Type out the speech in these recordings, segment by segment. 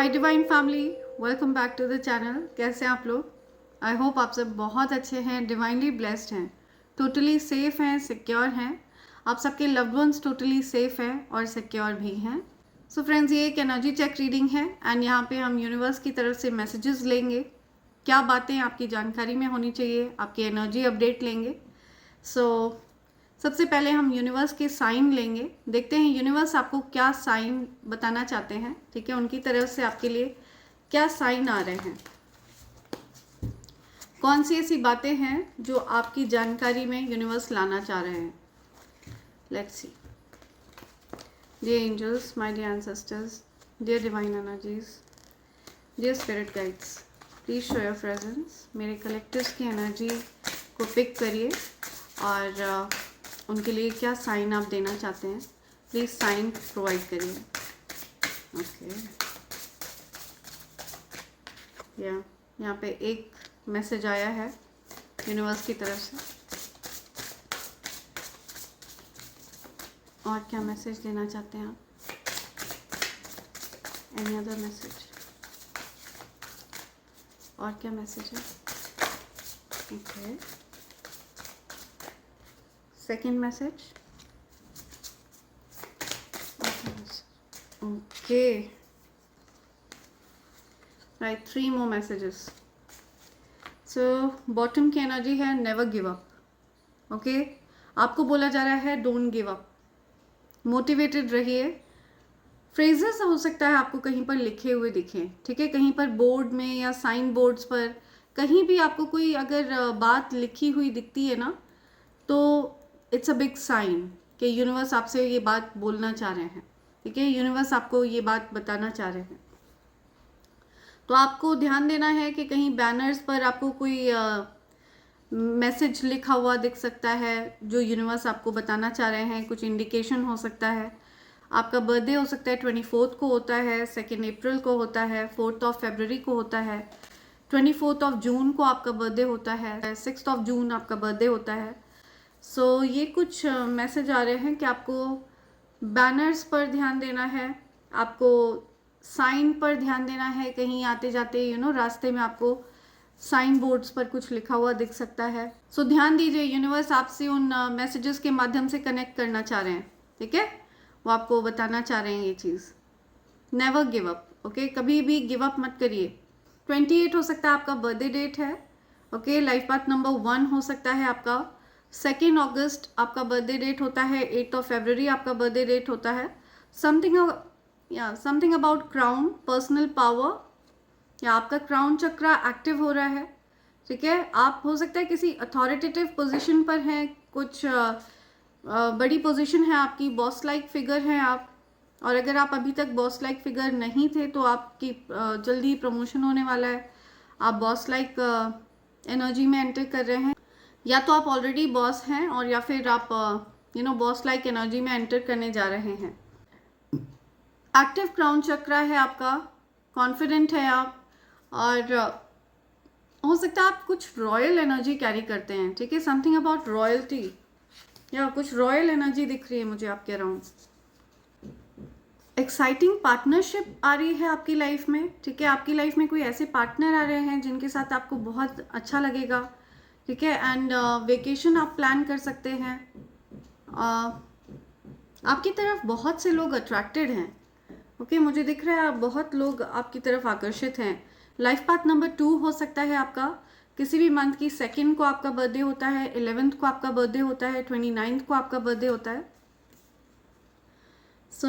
Hi divine family, welcome back to the channel. कैसे हैं आप लोग? आई होप आप सब बहुत अच्छे हैं, डिवाइनली ब्लेस्ड हैं, टोटली सेफ हैं, सिक्योर हैं। आप सबके लव्ड वंस टोटली सेफ हैं और सिक्योर भी हैं। सो फ्रेंड्स, ये एक एनर्जी चेक रीडिंग है एंड यहाँ पे हम यूनिवर्स की तरफ से मैसेजेस लेंगे। क्या बातें आपकी जानकारी में होनी चाहिए, आपकी एनर्जी अपडेट लेंगे। सो सबसे पहले हम यूनिवर्स के साइन लेंगे, देखते हैं यूनिवर्स आपको क्या साइन बताना चाहते हैं। ठीक है, उनकी तरफ से आपके लिए क्या साइन आ रहे हैं, कौन सी ऐसी बातें हैं जो आपकी जानकारी में यूनिवर्स लाना चाह रहे हैं। Let's see. Dear angels, my dear ancestors, dear divine energies, dear spirit guides, please show your presence. मेरे कलेक्टिव्स की एनर्जी को पिक करिए और उनके लिए क्या साइन आप देना चाहते हैं, प्लीज़ साइन प्रोवाइड करिए। ओके, यहाँ पे एक मैसेज आया है यूनिवर्स की तरफ से। और क्या मैसेज देना चाहते हैं आप? Any other message? और क्या मैसेज है? Okay, second message. Okay, right, 3 more messages. So bottom की एनर्जी है never give up. Okay, आपको बोला जा रहा है don't give up, मोटिवेटेड रहिए। फ्रेजेस हो सकता है आपको कहीं पर लिखे हुए दिखे, ठीक है, कहीं पर बोर्ड में या साइन बोर्ड्स पर, कहीं भी आपको कोई अगर बात लिखी हुई दिखती है ना, तो इट्स अ बिग साइन कि यूनिवर्स आपसे ये बात बोलना चाह रहे हैं। ठीक है, यूनिवर्स आपको ये बात बताना चाह रहे हैं। तो आपको ध्यान देना है कि कहीं बैनर्स पर आपको कोई मैसेज लिखा हुआ दिख सकता है जो यूनिवर्स आपको बताना चाह रहे हैं। कुछ इंडिकेशन हो सकता है। आपका बर्थडे हो सकता है 24 को होता है, 2 अप्रैल को होता है, 4 फरवरी को होता है, 24 जून को आपका बर्थडे होता है, 6 जून आपका बर्थडे होता है। सो ये कुछ मैसेज आ रहे हैं कि आपको बैनर्स पर ध्यान देना है, आपको साइन पर ध्यान देना है। कहीं आते जाते रास्ते में आपको साइन बोर्ड्स पर कुछ लिखा हुआ दिख सकता है। सो ध्यान दीजिए, यूनिवर्स आपसे उन मैसेजेस के माध्यम से कनेक्ट करना चाह रहे हैं। ठीक है, वो आपको बताना चाह रहे हैं ये चीज़। Never give up. ओके, कभी भी गिव अप मत करिए। 28 हो सकता है आपका बर्थडे डेट है। ओके, लाइफ पाथ नंबर 1 हो सकता है आपका। 2 अगस्त आपका बर्थडे डेट होता है, 8 फरवरी आपका बर्थडे डेट होता है। Something about crown, personal power, या आपका क्राउन चक्रा एक्टिव हो रहा है। ठीक है, आप हो सकता है किसी अथॉरिटेटिव पोजीशन पर हैं, कुछ बड़ी पोजीशन है आपकी, बॉस लाइक फिगर हैं आप। और अगर आप अभी तक बॉस लाइक फिगर नहीं थे तो आपकी जल्दी प्रमोशन होने वाला है। आप बॉस लाइक एनर्जी में एंटर कर रहे हैं, या तो आप ऑलरेडी बॉस हैं और या फिर आप बॉस लाइक एनर्जी में एंटर करने जा रहे हैं। एक्टिव क्राउन चक्रा है आपका, कॉन्फिडेंट है आप, और हो सकता है आप कुछ रॉयल एनर्जी कैरी करते हैं। ठीक है, समथिंग अबाउट रॉयल्टी, या कुछ रॉयल एनर्जी दिख रही है मुझे आपके अराउंड। एक्साइटिंग पार्टनरशिप आ रही है आपकी लाइफ में। ठीक है, आपकी लाइफ में कोई ऐसे पार्टनर आ रहे हैं जिनके साथ आपको बहुत अच्छा लगेगा। ठीक है, एंड वेकेशन आप प्लान कर सकते हैं। आपकी तरफ बहुत से लोग अट्रैक्टेड हैं। ओके, मुझे दिख रहा है बहुत लोग आपकी तरफ आकर्षित हैं। लाइफ पाथ नंबर 2 हो सकता है आपका। किसी भी मंथ की 2 को आपका बर्थडे होता है, 11 को आपका बर्थडे होता है, 29 को आपका बर्थडे होता है। So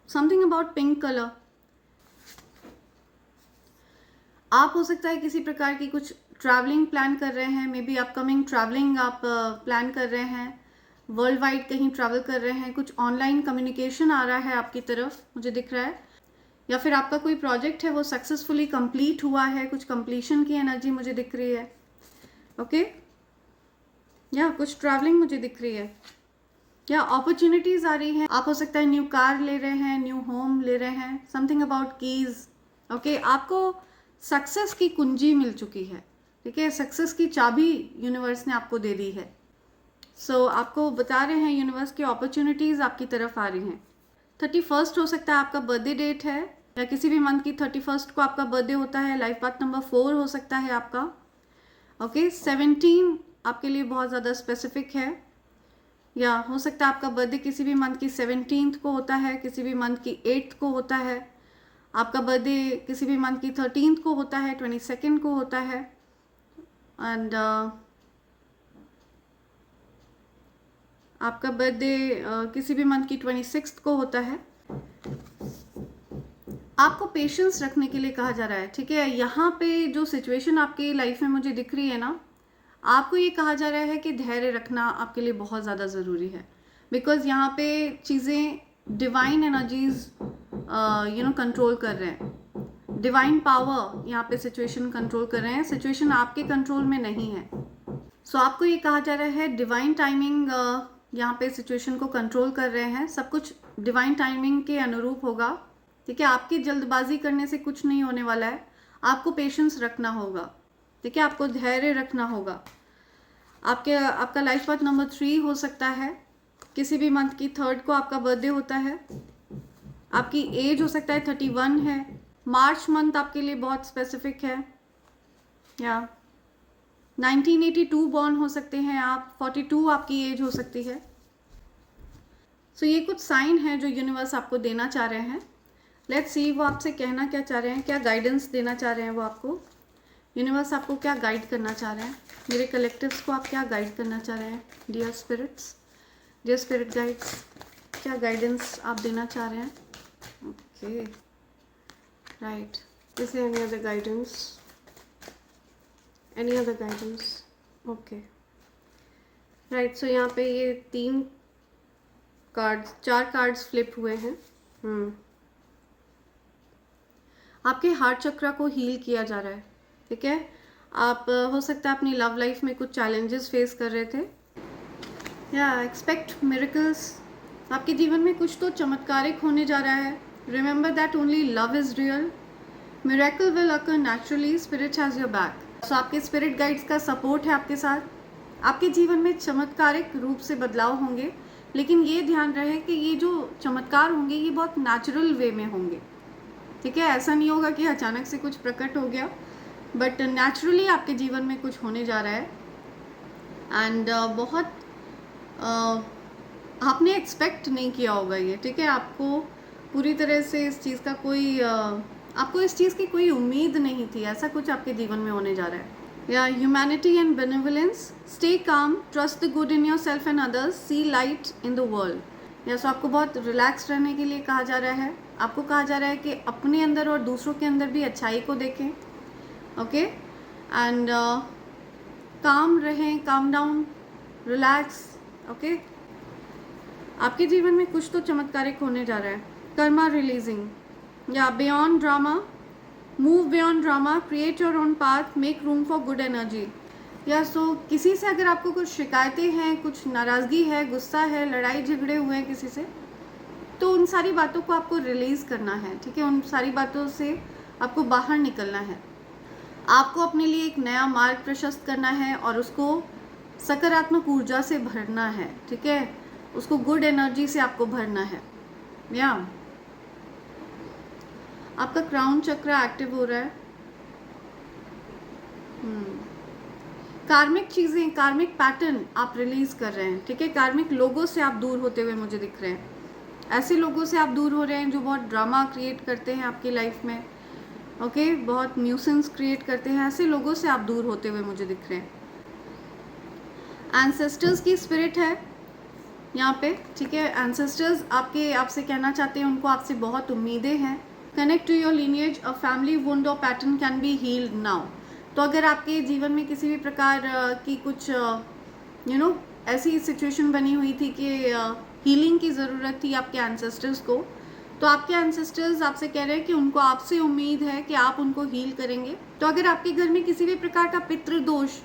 something about pink colour. आप हो सकता है किसी प्रकार की कुछ ट्रैवलिंग प्लान कर रहे हैं, मे बी अपकमिंग ट्रैवलिंग आप प्लान कर रहे हैं, वर्ल्ड वाइड कहीं ट्रैवल कर रहे हैं। कुछ ऑनलाइन कम्युनिकेशन आ रहा है आपकी तरफ, मुझे दिख रहा है। या फिर आपका कोई प्रोजेक्ट है वो सक्सेसफुली कंप्लीट हुआ है, कुछ कंप्लीशन की एनर्जी मुझे दिख रही है। ओके, या कुछ ट्रैवलिंग मुझे दिख रही है, या अपॉर्चुनिटीज आ रही हैं। आप हो सकता है न्यू कार ले रहे हैं, न्यू होम ले रहे हैं, समथिंग अबाउट कीज। ओके, आपको सक्सेस की कुंजी मिल चुकी है। ठीक है, सक्सेस की चाबी यूनिवर्स ने आपको दे दी है। सो आपको बता रहे हैं यूनिवर्स की अपॉर्चुनिटीज आपकी तरफ आ रही हैं। 31 हो सकता है आपका बर्थडे डेट है, या किसी भी मंथ की 31st को आपका बर्थडे होता है, लाइफ पाथ नंबर 4 हो सकता है आपका। ओके, 17 आपके लिए बहुत ज़्यादा स्पेसिफिक है, या हो सकता है आपका बर्थडे किसी भी मंथ की 17th को होता है, किसी भी मंथ की 8th को होता है, आपका बर्थडे किसी भी मंथ की 13th को होता है, 22nd को होता है, एंड आपका बर्थडे किसी भी मंथ की 26th को होता है। आपको पेशेंस रखने के लिए कहा जा रहा है, ठीक है। यहाँ पे जो सिचुएशन आपकी लाइफ में मुझे दिख रही है ना, आपको ये कहा जा रहा है कि धैर्य रखना आपके लिए बहुत ज़्यादा ज़रूरी है, बिकॉज यहाँ पे चीज़ें डिवाइन एनर्जीज कंट्रोल कर रहे हैं, डिवाइन पावर यहाँ पे सिचुएशन कंट्रोल कर रहे हैं, सिचुएशन आपके कंट्रोल में नहीं है। सो आपको ये कहा जा रहा है डिवाइन टाइमिंग यहाँ पे सिचुएशन को कंट्रोल कर रहे हैं, सब कुछ डिवाइन टाइमिंग के अनुरूप होगा, ठीक है। आपकी जल्दबाजी करने से कुछ नहीं होने वाला है, आपको पेशेंस रखना होगा, ठीक है, आपको धैर्य रखना होगा। आपका लाइफ पाथ नंबर 3 हो सकता है, किसी भी मंथ की 3rd को आपका बर्थडे होता है, आपकी एज हो सकता है 31 है, मार्च मंथ आपके लिए बहुत स्पेसिफिक है, या 1982 बॉर्न हो सकते हैं आप, 42 आपकी एज हो सकती है। सो ये कुछ साइन है जो यूनिवर्स आपको देना चाह रहे हैं। लेट्स सी वो आपसे कहना क्या चाह रहे हैं, क्या गाइडेंस देना चाह रहे हैं वो आपको, यूनिवर्स आपको क्या गाइड करना चाह रहे हैं, मेरे कलेक्टिव्स को आप क्या गाइड करना चाह रहे हैं। Dear spirits, dear spirit guides, क्या गाइडेंस आप देना चाह रहे हैं। Okay, right, is there any other guidance, any other guidance. Okay, right. So यहाँ पे ये 4 कार्ड्स फ्लिप हुए हैं। आपके हार्ट चक्रा को हील किया जा रहा है, ठीक है। आप हो सकता है अपनी लव लाइफ में कुछ चैलेंजेस फेस कर रहे थे, या एक्सपेक्ट मिरेकल्स, आपके जीवन में कुछ तो चमत्कारिक होने जा रहा है। Remember that only love is real, miracle will occur naturally, spirit has your back. So आपके स्पिरिट गाइड्स का सपोर्ट है आपके साथ, आपके जीवन में चमत्कारिक रूप से बदलाव होंगे, लेकिन ये ध्यान रहे कि ये जो चमत्कार होंगे ये बहुत नेचुरल वे में होंगे, ठीक है। ऐसा नहीं होगा कि अचानक से कुछ प्रकट हो गया, बट नेचुरली आपके जीवन में कुछ होने जा रहा है, एंड बहुत आपने एक्सपेक्ट नहीं किया होगा ये, ठीक है। आपको पूरी तरह से इस चीज़ का कोई आपको इस चीज़ की कोई उम्मीद नहीं थी, ऐसा कुछ आपके जीवन में होने जा रहा है। या humanity and benevolence, stay calm, trust the good in yourself and others, see light in the world. या सो आपको बहुत रिलैक्स रहने के लिए कहा जा रहा है, आपको कहा जा रहा है कि अपने अंदर और दूसरों के अंदर भी अच्छाई को देखें, ओके, एंड काम रहें, काम डाउन, रिलैक्स, ओके। आपके जीवन में कुछ तो चमत्कारिक होने जा रहा है। कर्मा रिलीजिंग, या beyond drama, move beyond drama, create your own path, make room for good energy. या सो किसी से अगर आपको कुछ शिकायतें हैं, कुछ नाराज़गी है, गुस्सा है, लड़ाई झगड़े हुए हैं किसी से, तो उन सारी बातों को आपको रिलीज़ करना है, ठीक है। उन सारी बातों से आपको बाहर निकलना है, आपको अपने लिए एक नया मार्ग प्रशस्त करना है और उसको सकारात्मक ऊर्जा से भरना है, ठीक है। उसको गुड एनर्जी से आपको भरना है। या आपका क्राउन चक्र एक्टिव हो रहा है। कार्मिक चीज़ें, कार्मिक पैटर्न आप रिलीज़ कर रहे हैं, ठीक है। कार्मिक लोगों से आप दूर होते हुए मुझे दिख रहे हैं, ऐसे लोगों से आप दूर हो रहे हैं जो बहुत ड्रामा क्रिएट करते हैं आपकी लाइफ में, ओके, बहुत न्यूसेंस क्रिएट करते हैं, ऐसे लोगों से आप दूर होते हुए मुझे दिख रहे हैं। एंसेस्टर्स की स्पिरिट है यहाँ पे, ठीक है। एंसेस्टर्स आपसे कहना चाहते हैं, उनको आपसे बहुत उम्मीदें हैं। Connect to your lineage, a family wound or pattern can be healed now. तो अगर आपके जीवन में किसी भी प्रकार की कुछ ऐसी सिचुएशन बनी हुई थी कि हीलिंग की ज़रूरत थी आपके एंसेस्टर्स को, तो आपके एंसेस्टर्स आपसे कह रहे हैं कि उनको आपसे उम्मीद है कि आप उनको हील करेंगे। तो अगर आपके घर में किसी भी प्रकार का पितृदोष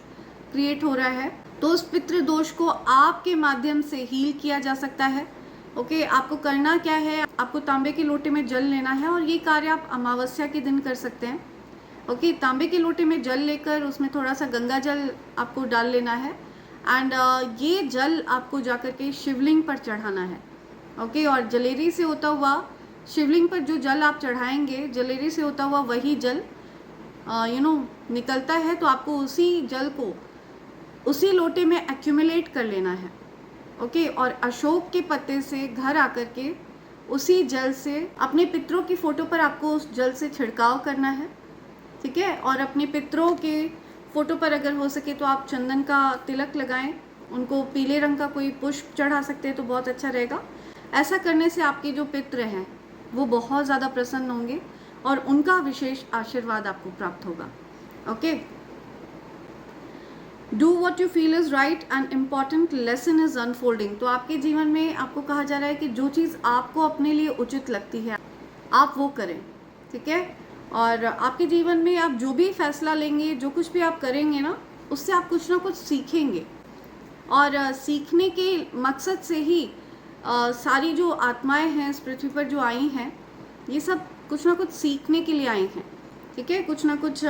क्रिएट हो रहा है, तो उस पितृदोष को आपके माध्यम से हील किया जा सकता है, ओके। आपको करना क्या है, आपको तांबे के लोटे में जल लेना है, और ये कार्य आप अमावस्या के दिन कर सकते हैं, ओके। तांबे के लोटे में जल लेकर उसमें थोड़ा सा गंगा जल आपको डाल लेना है, एंड ये जल आपको जाकर के शिवलिंग पर चढ़ाना है, ओके। और जलेरी से होता हुआ शिवलिंग पर जो जल आप चढ़ाएंगे, जलेरी से होता हुआ वही जल निकलता है, तो आपको उसी जल को उसी लोटे में एक्यूमुलेट कर लेना है। ओके, और अशोक के पत्ते से घर आकर के उसी जल से अपने पितरों की फोटो पर आपको उस जल से छिड़काव करना है। ठीक है, और अपने पितरों के फोटो पर अगर हो सके तो आप चंदन का तिलक लगाएं, उनको पीले रंग का कोई पुष्प चढ़ा सकते हैं तो बहुत अच्छा रहेगा। ऐसा करने से आपके जो पितर हैं वो बहुत ज़्यादा प्रसन्न होंगे और उनका विशेष आशीर्वाद आपको प्राप्त होगा। Okay, do what you feel is right and important lesson is unfolding. तो आपके जीवन में आपको कहा जा रहा है कि जो चीज़ आपको अपने लिए उचित लगती है आप वो करें। ठीक है, और आपके जीवन में आप जो भी फैसला लेंगे, जो कुछ भी आप करेंगे ना, उससे आप कुछ ना कुछ सीखेंगे, और सीखने के मकसद से ही सारी जो आत्माएं हैं इस पृथ्वी पर जो आई हैं, ये सब कुछ ना कुछ सीखने के लिए आई हैं। ठीक है, कुछ ना कुछ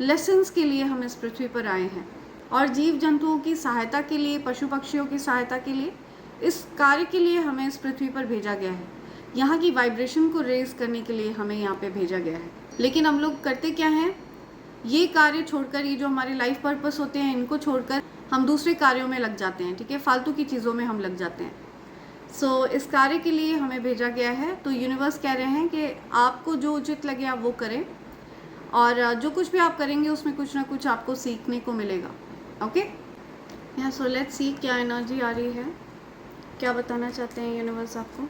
लेसन्स के लिए हम इस पृथ्वी पर आए हैं, और जीव जंतुओं की सहायता के लिए, पशु पक्षियों की सहायता के लिए, इस कार्य के लिए हमें इस पृथ्वी पर भेजा गया है। यहाँ की वाइब्रेशन को रेज करने के लिए हमें यहाँ पे भेजा गया है। लेकिन हम लोग करते क्या हैं, ये कार्य छोड़कर, ये जो हमारे लाइफ पर्पस होते हैं, इनको छोड़कर हम दूसरे कार्यों में लग जाते हैं। ठीक है, फालतू की चीज़ों में हम लग जाते हैं। सो इस कार्य के लिए हमें भेजा गया है। तो यूनिवर्स कह रहे हैं कि आपको जो उचित लगे आप वो करें, और जो कुछ भी आप करेंगे उसमें कुछ ना कुछ आपको सीखने को मिलेगा। ओके, या सो लेट्स सी क्या एनर्जी आ रही है, क्या बताना चाहते हैं यूनिवर्स आपको,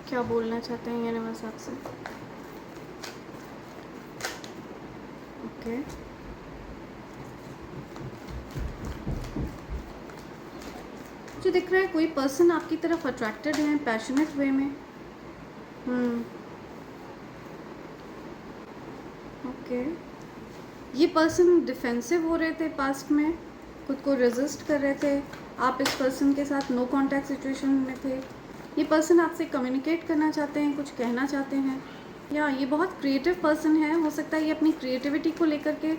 क्या बोलना चाहते हैं यूनिवर्स आपसे। ओके, मुझे दिख रहा है कोई पर्सन आपकी तरफ अट्रैक्टेड है पैशनेट वे में। ओके, ये पर्सन डिफेंसिव हो रहे थे पास्ट में, खुद को रेजिस्ट कर रहे थे, आप इस पर्सन के साथ नो कांटेक्ट सिचुएशन में थे। ये पर्सन आपसे कम्युनिकेट करना चाहते हैं, कुछ कहना चाहते हैं, या ये बहुत क्रिएटिव पर्सन है। हो सकता है ये अपनी क्रिएटिविटी को लेकर के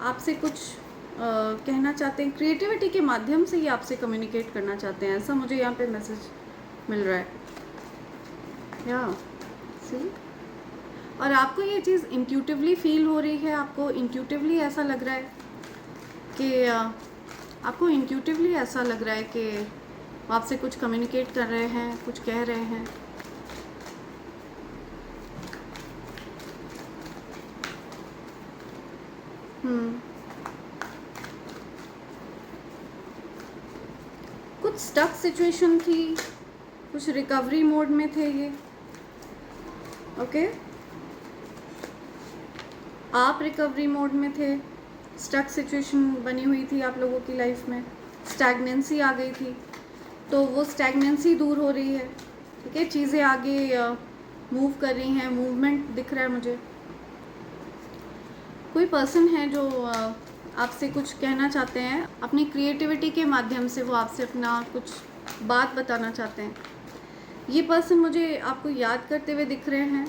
आपसे कुछ कहना चाहते हैं, क्रिएटिविटी के माध्यम से ये आपसे कम्युनिकेट करना चाहते हैं, ऐसा मुझे यहाँ पे मैसेज मिल रहा है। या सी, और आपको ये चीज़ इंट्यूटिवली फील हो रही है, आपको इंट्यूटिवली ऐसा लग रहा है कि आपको इंट्यूटिवली ऐसा लग रहा है कि वो आपसे कुछ कम्युनिकेट कर रहे हैं, कुछ कह रहे हैं। कुछ स्टक सिचुएशन थी, कुछ रिकवरी मोड में थे ये। ओके, आप रिकवरी मोड में थे, स्टक सिचुएशन बनी हुई थी आप लोगों की लाइफ में, स्टैग्नेंसी आ गई थी, तो वो स्टैग्नेंसी दूर हो रही है। ठीक है, चीज़ें आगे मूव कर रही हैं, मूवमेंट दिख रहा है मुझे। कोई पर्सन है जो आपसे कुछ कहना चाहते हैं, अपनी क्रिएटिविटी के माध्यम से वो आपसे अपना कुछ बात बताना चाहते हैं। ये पर्सन मुझे आपको याद करते हुए दिख रहे हैं।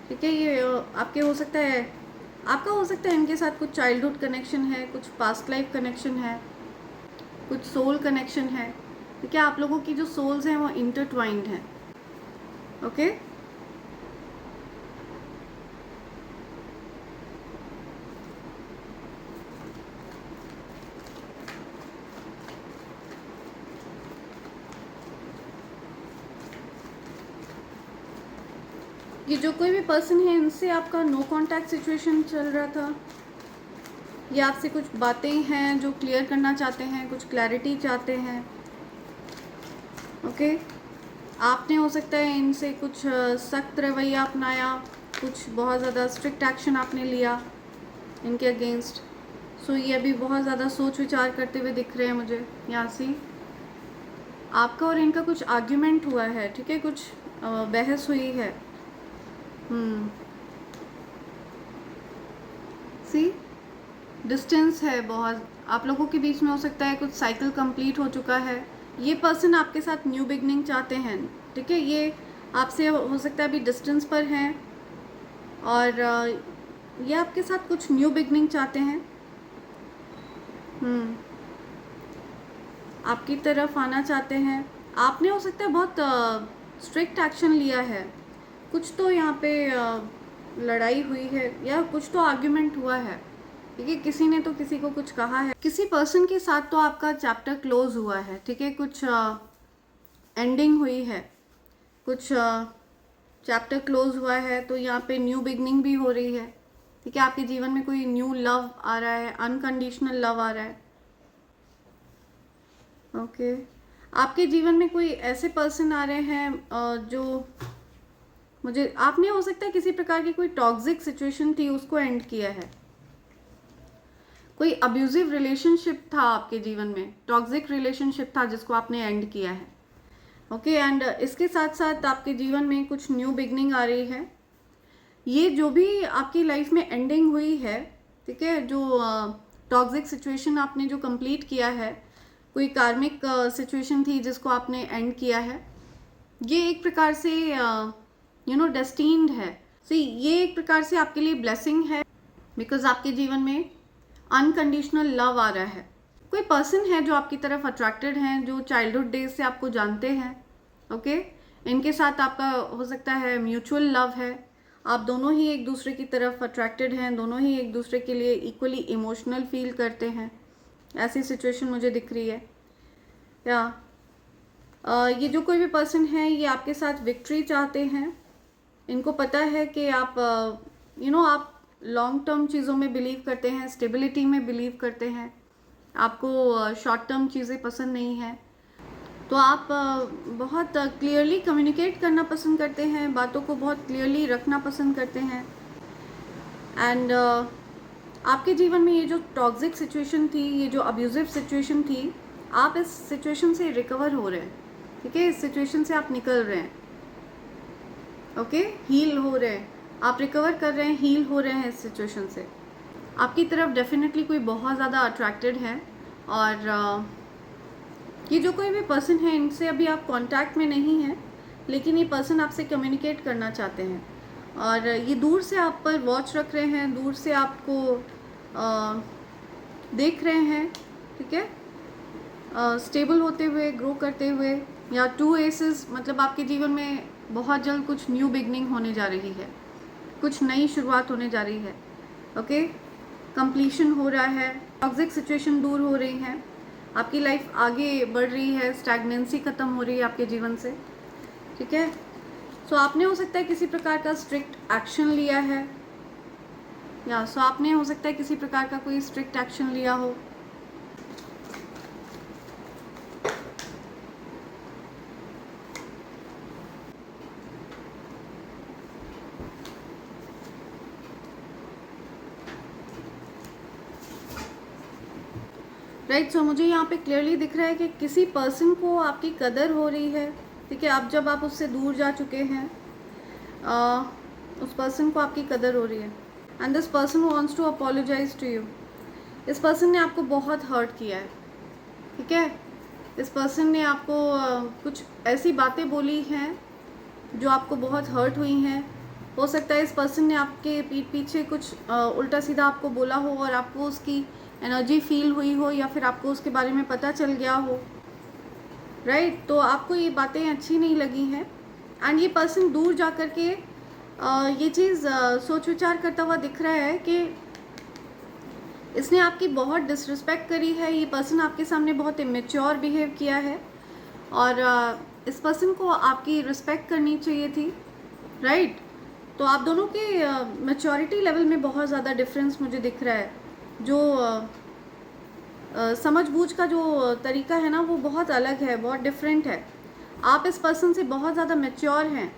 ठीक है, ये आपके हो सकता है, आपका हो सकता है इनके साथ कुछ चाइल्डहुड कनेक्शन है, कुछ पास्ट लाइफ कनेक्शन है, कुछ सोल कनेक्शन है। ठीक है, आप लोगों की जो सोल्स हैं वो इंटरट्वाइंड हैं। ओके, ये जो कोई भी पर्सन है, इनसे आपका नो कांटेक्ट सिचुएशन चल रहा था, ये आपसे कुछ बातें हैं जो क्लियर करना चाहते हैं, कुछ क्लैरिटी चाहते हैं। ओके, आपने हो सकता है इनसे कुछ सख्त रवैया अपनाया, कुछ बहुत ज़्यादा स्ट्रिक्ट एक्शन आपने लिया इनके अगेंस्ट। सो ये अभी बहुत ज़्यादा सोच विचार करते हुए दिख रहे हैं मुझे यहाँ से। आपका और इनका कुछ आर्ग्यूमेंट हुआ है। ठीक है, कुछ बहस हुई है। सी, डिस्टेंस है बहुत आप लोगों के बीच में, हो सकता है कुछ साइकिल कंप्लीट हो चुका है। ये पर्सन आपके साथ न्यू बिगनिंग चाहते हैं। ठीक है, ये आपसे हो सकता है अभी डिस्टेंस पर हैं, और ये आपके साथ कुछ न्यू बिगनिंग चाहते हैं। आपकी तरफ आना चाहते हैं। आपने हो सकता है बहुत स्ट्रिक्ट एक्शन लिया है, कुछ तो यहाँ पे लड़ाई हुई है या कुछ तो आर्ग्यूमेंट हुआ है, ठीक है, किसी ने तो किसी को कुछ कहा है, किसी पर्सन के साथ तो आपका चैप्टर क्लोज हुआ है, ठीक है, कुछ एंडिंग हुई है, कुछ चैप्टर क्लोज हुआ है, तो यहाँ पे न्यू बिगनिंग भी हो रही है, ठीक है, आपके जीवन में कोई न्यू लव आ रहा है, अनकंडीशनल लव आ रहा है। ओके आपके जीवन में कोई ऐसे पर्सन आ रहे हैं जो मुझे, आपने हो सकता है किसी प्रकार की कोई टॉक्सिक सिचुएशन थी उसको एंड किया है, कोई अब्यूजिव रिलेशनशिप था आपके जीवन में, टॉक्सिक रिलेशनशिप था जिसको आपने एंड किया है। ओके एंड इसके साथ साथ आपके जीवन में कुछ न्यू बिगनिंग आ रही है। ये जो भी आपकी लाइफ में एंडिंग हुई है, ठीक है, जो टॉक्सिक सिचुएशन आपने जो कंप्लीट किया है, कोई कार्मिक सिचुएशन थी जिसको आपने एंड किया है, ये एक प्रकार से डेस्टिन्ड है। सी ये एक प्रकार से आपके लिए ब्लेसिंग है, बिकॉज आपके जीवन में अनकंडीशनल लव आ रहा है। कोई पर्सन है जो आपकी तरफ अट्रैक्टेड हैं, जो चाइल्डहुड डेज से आपको जानते हैं। ओके इनके साथ आपका हो सकता है म्यूचुअल लव है, आप दोनों ही एक दूसरे की तरफ अट्रैक्टेड हैं, दोनों ही एक दूसरे के लिए इक्वली इमोशनल फील करते हैं, ऐसी सिचुएशन मुझे दिख रही है। या ये जो कोई भी पर्सन है ये आपके साथ विक्ट्री चाहते हैं, इनको पता है कि आप आप लॉन्ग टर्म चीज़ों में बिलीव करते हैं, स्टेबिलिटी में बिलीव करते हैं, आपको शॉर्ट टर्म चीज़ें पसंद नहीं है, तो आप बहुत क्लियरली कम्युनिकेट करना पसंद करते हैं, बातों को बहुत क्लियरली रखना पसंद करते हैं। एंड आपके जीवन में ये जो टॉक्सिक सिचुएशन थी, ये जो अब्यूजिव सिचुएशन थी, आप इस सिचुएशन से रिकवर हो रहे हैं, ठीक है, इस सिचुएशन से आप निकल रहे हैं। ओके हील हो रहे हैं, आप रिकवर कर रहे हैं, हील हो रहे हैं इस सिचुएशन से। आपकी तरफ डेफिनेटली कोई बहुत ज़्यादा अट्रैक्टेड है, और ये जो कोई भी पर्सन है इनसे अभी आप कांटेक्ट में नहीं हैं, लेकिन ये पर्सन आपसे कम्युनिकेट करना चाहते हैं, और ये दूर से आप पर वॉच रख रहे हैं, दूर से आपको देख रहे हैं, ठीक है, स्टेबल होते हुए, ग्रो करते हुए, या 2 एसेस, मतलब आपके जीवन में बहुत जल्द कुछ न्यू बिगनिंग होने जा रही है, कुछ नई शुरुआत होने जा रही है। ओके कंप्लीशन हो रहा है, टॉक्सिक सिचुएशन दूर हो रही है, आपकी लाइफ आगे बढ़ रही है, स्टैग्नेंसी ख़त्म हो रही है आपके जीवन से, ठीक है। सो आपने हो सकता है किसी प्रकार का स्ट्रिक्ट एक्शन लिया है, या सो आपने हो सकता है किसी प्रकार का कोई स्ट्रिक्ट एक्शन लिया हो। राइट सो मुझे यहाँ पे क्लियरली दिख रहा है कि किसी पर्सन को आपकी कदर हो रही है, ठीक है, अब जब आप उससे दूर जा चुके हैं, उस पर्सन को आपकी कदर हो रही है, and this person wants to apologise to you. इस पर्सन ने आपको बहुत हर्ट किया है, ठीक है, इस पर्सन ने आपको कुछ ऐसी बातें बोली हैं जो आपको बहुत हर्ट हुई हैं। हो सकता है इस पर्सन ने आपके पीठ पीछे कुछ उल्टा सीधा आपको बोला हो, और आपको उसकी एनर्जी फील हुई हो, या फिर आपको उसके बारे में पता चल गया हो, राइट, तो आपको ये बातें अच्छी नहीं लगी हैं, एंड ये पर्सन दूर जा कर के ये चीज़ सोच विचार करता हुआ दिख रहा है कि इसने आपकी बहुत डिसरिस्पेक्ट करी है, ये पर्सन आपके सामने बहुत इमेच्योर बिहेव किया है, और इस पर्सन को आपकी रिस्पेक्ट करनी चाहिए थी, राइट। तो आप दोनों के मैच्योरिटी लेवल में बहुत ज़्यादा डिफरेंस मुझे दिख रहा है, जो समझबूझ का जो तरीका है ना वो बहुत अलग है, बहुत डिफरेंट है। आप इस पर्सन से बहुत ज़्यादा मैच्योर हैं,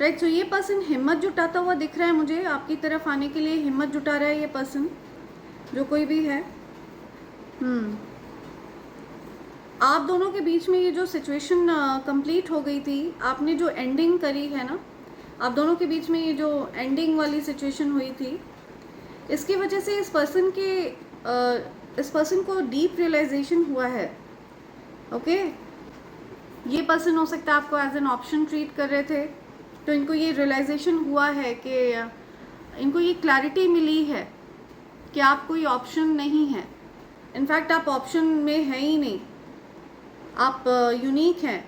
राइट। सो ये पर्सन हिम्मत जुटाता हुआ दिख रहा है मुझे, आपकी तरफ आने के लिए हिम्मत जुटा रहा है ये पर्सन, जो कोई भी है। आप दोनों के बीच में ये जो सिचुएशन कंप्लीट हो गई थी, आपने जो एंडिंग करी है ना, आप दोनों के बीच में ये जो एंडिंग वाली सिचुएशन हुई थी, इसकी वजह से इस पर्सन को डीप रियलाइजेशन हुआ है। ओके ये पर्सन हो सकता है आपको एज एन ऑप्शन ट्रीट कर रहे थे, तो इनको ये रियलाइजेशन हुआ है कि इनको ये क्लैरिटी मिली है कि आप कोई ऑप्शन नहीं है, इनफैक्ट आप ऑप्शन में है ही नहीं, आप यूनिक हैं।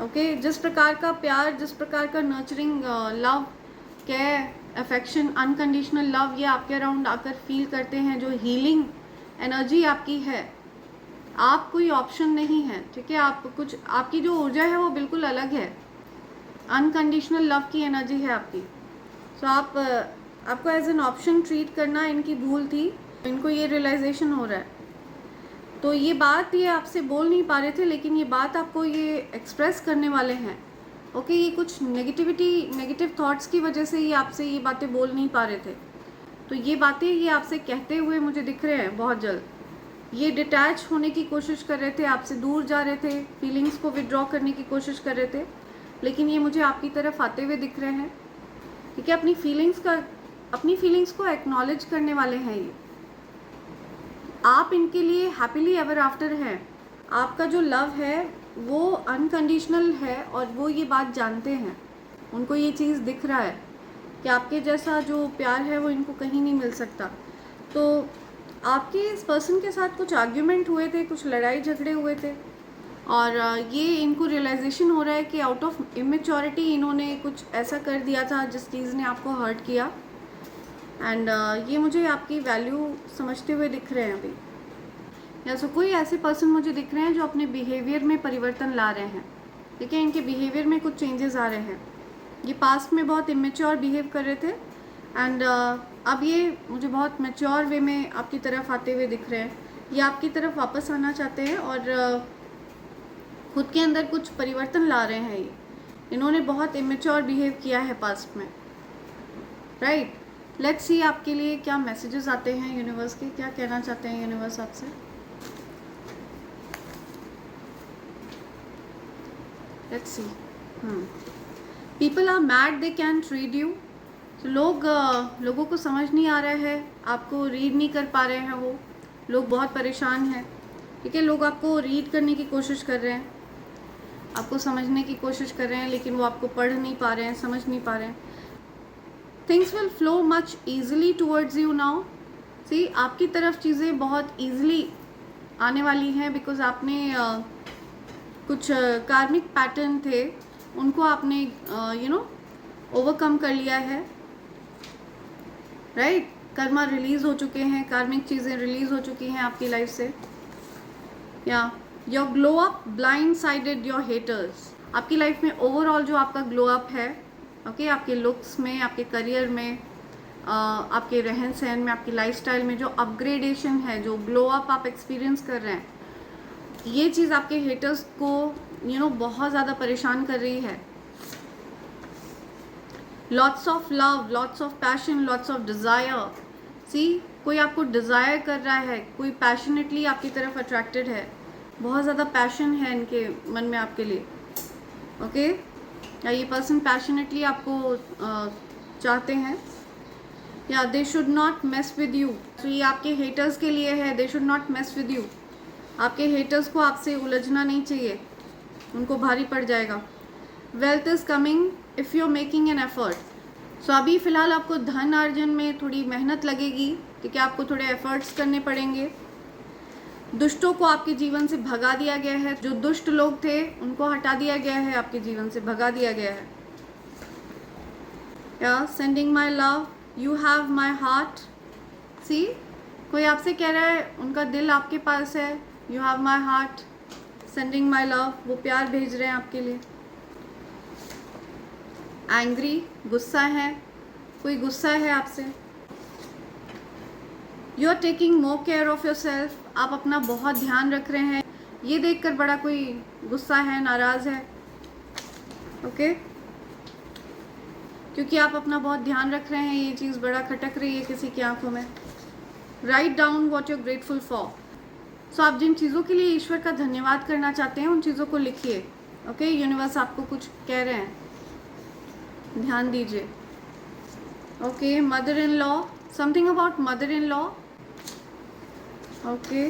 ओके, जिस प्रकार का प्यार, जिस प्रकार का nurturing love, care, affection, unconditional love ये आपके अराउंड आकर फील करते हैं, जो हीलिंग एनर्जी आपकी है, आप कोई ऑप्शन नहीं है, ठीक है। आप कुछ, आपकी जो ऊर्जा है वो बिल्कुल अलग है, अनकंडीशनल लव की एनर्जी है आपकी। सो आपको एज एन ऑप्शन ट्रीट करना इनकी भूल थी, इनको ये रियलाइजेशन हो रहा है। तो ये बात ये आपसे बोल नहीं पा रहे थे, लेकिन ये बात आपको ये एक्सप्रेस करने वाले हैं। ओके, ये कुछ नेगेटिव थॉट्स की वजह से ये आपसे ये बातें बोल नहीं पा रहे थे। तो ये बातें ये आपसे कहते हुए मुझे दिख रहे हैं बहुत जल्द। ये डिटैच होने की कोशिश कर रहे थे, आपसे दूर जा रहे थे, फीलिंग्स को विड्रॉ करने की कोशिश कर रहे थे, लेकिन ये मुझे आपकी तरफ आते हुए दिख रहे हैं, ठीक है। अपनी फीलिंग्स को एक्नॉलेज करने वाले हैं ये। आप इनके लिए हैप्पीली एवर आफ्टर हैं। आपका जो लव है वो अनकंडीशनल है और वो ये बात जानते हैं, उनको ये चीज़ दिख रहा है कि आपके जैसा जो प्यार है वो इनको कहीं नहीं मिल सकता। तो आपके इस पर्सन के साथ कुछ आर्ग्यूमेंट हुए थे, कुछ लड़ाई झगड़े हुए थे, और ये इनको रियलाइजेशन हो रहा है कि आउट ऑफ इमेच्योरिटी इन्होंने कुछ ऐसा कर दिया था जिस चीज़ ने आपको हर्ट किया। एंड ये मुझे आपकी वैल्यू समझते हुए दिख रहे हैं अभी। या सो कोई ऐसे पर्सन मुझे दिख रहे हैं जो अपने बिहेवियर में परिवर्तन ला रहे हैं, ठीक है। इनके बिहेवियर में कुछ चेंजेस आ रहे हैं। ये पास्ट में बहुत इमेच्योर बिहेव कर रहे थे, एंड अब ये मुझे बहुत मैच्योर वे में आपकी तरफ आते हुए दिख रहे हैं। ये आपकी तरफ वापस आना चाहते हैं और खुद के अंदर कुछ परिवर्तन ला रहे हैं। ये इन्होंने बहुत इमेच्योर बिहेव किया है पास्ट में, राइट। लेट्स सी आपके लिए क्या मैसेजेस आते हैं यूनिवर्स के, क्या कहना चाहते हैं यूनिवर्स आपसे। Let's see. People are mad, they can read you. तो लोगों को समझ नहीं आ रहा है, आपको रीड नहीं कर पा रहे हैं, वो लोग बहुत परेशान हैं, ठीक है। लोग आपको रीड करने की कोशिश कर रहे हैं, आपको समझने की कोशिश कर रहे हैं, लेकिन वो आपको पढ़ नहीं पा रहे हैं, समझ नहीं पा रहे हैं। Things will flow much easily towards you now. See, आपकी तरफ चीज़ें बहुत ईजिली आने वाली हैं, बिकॉज आपने कुछ कार्मिक पैटर्न थे, उनको आपने ओवरकम कर लिया है, राइट। कर्मा रिलीज़ हो चुके हैं, कार्मिक चीज़ें रिलीज़ हो चुकी हैं आपकी लाइफ से। या your glow up blind sided your haters. आपकी लाइफ में ओवरऑल जो आपका ग्लो अप है, ओके, आपके लुक्स में, आपके करियर में, आपके रहन सहन में, आपकी लाइफस्टाइल में जो अपग्रेडेशन है, जो ग्लो अप आप एक्सपीरियंस कर रहे हैं, ये चीज़ आपके हेटर्स को बहुत ज़्यादा परेशान कर रही है। Lots of love, lots of passion, lots of desire. See, कोई आपको डिज़ायर कर रहा है, कोई पैशनेटली आपकी तरफ अट्रैक्टेड है, बहुत ज़्यादा पैशन है इनके मन में आपके लिए, ओके। या ये पर्सन पैशनेटली आपको चाहते हैं। या they should not mess with you. तो ये आपके हेटर्स के लिए है, they should not mess with you. आपके हेटर्स को आपसे उलझना नहीं चाहिए, उनको भारी पड़ जाएगा। Wealth is coming if you are making an effort. So अभी फ़िलहाल आपको धन अर्जन में थोड़ी मेहनत लगेगी, ठीक है, आपको थोड़े एफर्ट्स करने पड़ेंगे। दुष्टों को आपके जीवन से भगा दिया गया है, जो दुष्ट लोग थे उनको हटा दिया गया है, आपके जीवन से भगा दिया गया है। या sending my love, you have my heart. See, कोई आपसे कह रहा है उनका दिल आपके पास है, you have my heart, sending my love, वो प्यार भेज रहे हैं आपके लिए। एंग्री, गुस्सा है, कोई गुस्सा है आपसे। You are taking more care of yourself, आप अपना बहुत ध्यान रख रहे हैं। ये देखकर बड़ा कोई गुस्सा है, नाराज़ है, ओके, क्योंकि आप अपना बहुत ध्यान रख रहे हैं, ये चीज़ बड़ा खटक रही है किसी की आंखों में। Write down what you grateful for. So आप जिन चीज़ों के लिए ईश्वर का धन्यवाद करना चाहते हैं उन चीज़ों को लिखिए, ओके। यूनिवर्स आपको कुछ कह रहे हैं, ध्यान दीजिए, okay. Mother in law, something about mother in law, okay.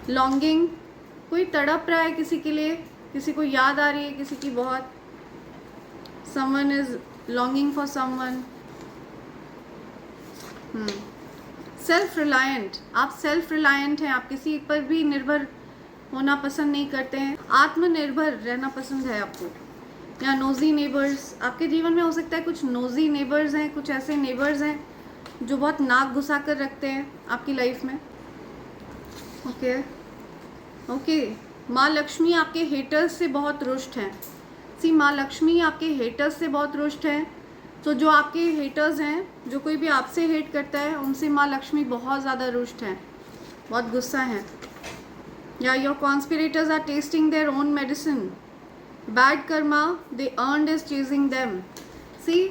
Longing, कोई तड़प रहा है किसी के लिए, किसी को याद आ रही है किसी की बहुत। Someone is longing for someone. Self reliant, आप सेल्फ रिलायंट हैं, आप किसी पर भी निर्भर होना पसंद नहीं करते हैं, आत्मनिर्भर रहना पसंद है आपको, या नोजी नेबर्स, आपके जीवन में हो सकता है कुछ नोजी नेबर्स हैं, कुछ ऐसे नेबर्स हैं जो बहुत नाक घुसा कर रखते हैं आपकी लाइफ में। ओके ओके, माँ लक्ष्मी आपके हेटर्स से बहुत रुष्ट हैं। सी, माँ लक्ष्मी आपके हेटर्स से बहुत रुष्ट हैं। तो जो आपके हेटर्स हैं, जो कोई भी आपसे हेट करता है, उनसे माँ लक्ष्मी बहुत ज़्यादा रुष्ट हैं, बहुत गुस्सा हैं। या your conspirators are testing their own medicine, bad karma they earned is chasing them. See,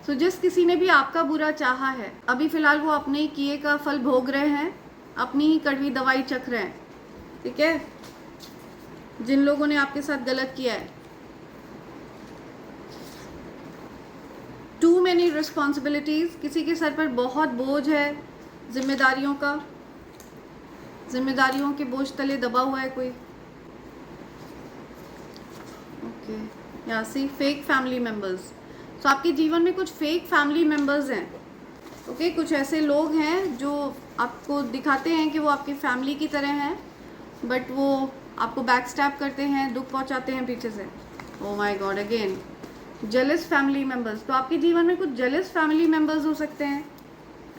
तो जिस किसी ने भी आपका बुरा चाहा है, अभी फ़िलहाल वो अपने ही किए का फल भोग रहे हैं, अपनी ही कड़वी दवाई चख रहे हैं। ठीक है, जिन लोगों ने आपके साथ गलत किया है। टू मैनी रिस्पॉन्सिबिलिटीज़, किसी के सर पर बहुत बोझ है जिम्मेदारियों का, जिम्मेदारियों के बोझ तले दबा हुआ है कोई। ओके, या सी फेक फैमिली मेम्बर्स, तो आपके जीवन में कुछ फेक फैमिली मेम्बर्स हैं। ओके, कुछ ऐसे लोग हैं जो आपको दिखाते हैं कि वो आपकी फैमिली की तरह हैं, बट वो आपको बैक स्टैप करते हैं, दुख पहुंचाते हैं पीछे से। Oh my God, again jealous family members, तो आपके जीवन में कुछ जेलस फैमिली मेम्बर्स हो सकते हैं।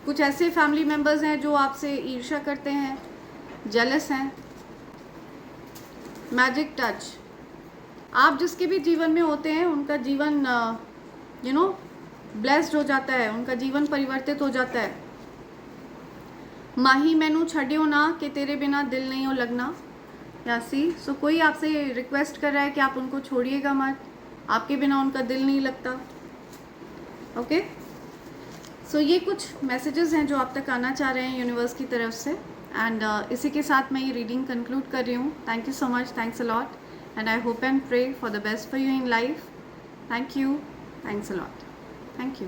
कुछ ऐसे फैमिली मेम्बर्स हैं जो आपसे ईर्ष्या करते हैं, जेलस हैं। मैजिक टच, आप जिसके भी जीवन में होते हैं उनका जीवन ब्लेस्ड हो जाता है, उनका जीवन परिवर्तित हो जाता है। माही मैनू छड्यो ना कि तेरे बिना दिल नहीं हो लगना। या सी, सो कोई आपसे रिक्वेस्ट कर रहा है कि आप उनको छोड़िएगा मत, आपके बिना उनका दिल नहीं लगता। ओके, सो ये कुछ मैसेजेस हैं जो आप तक आना चाह रहे हैं यूनिवर्स की तरफ से। एंड इसी के साथ मैं ये रीडिंग कंक्लूड कर रही हूँ। Thank you so much, thanks a lot, and I hope and pray for the best for you in life. Thank you, thanks a lot, thank you.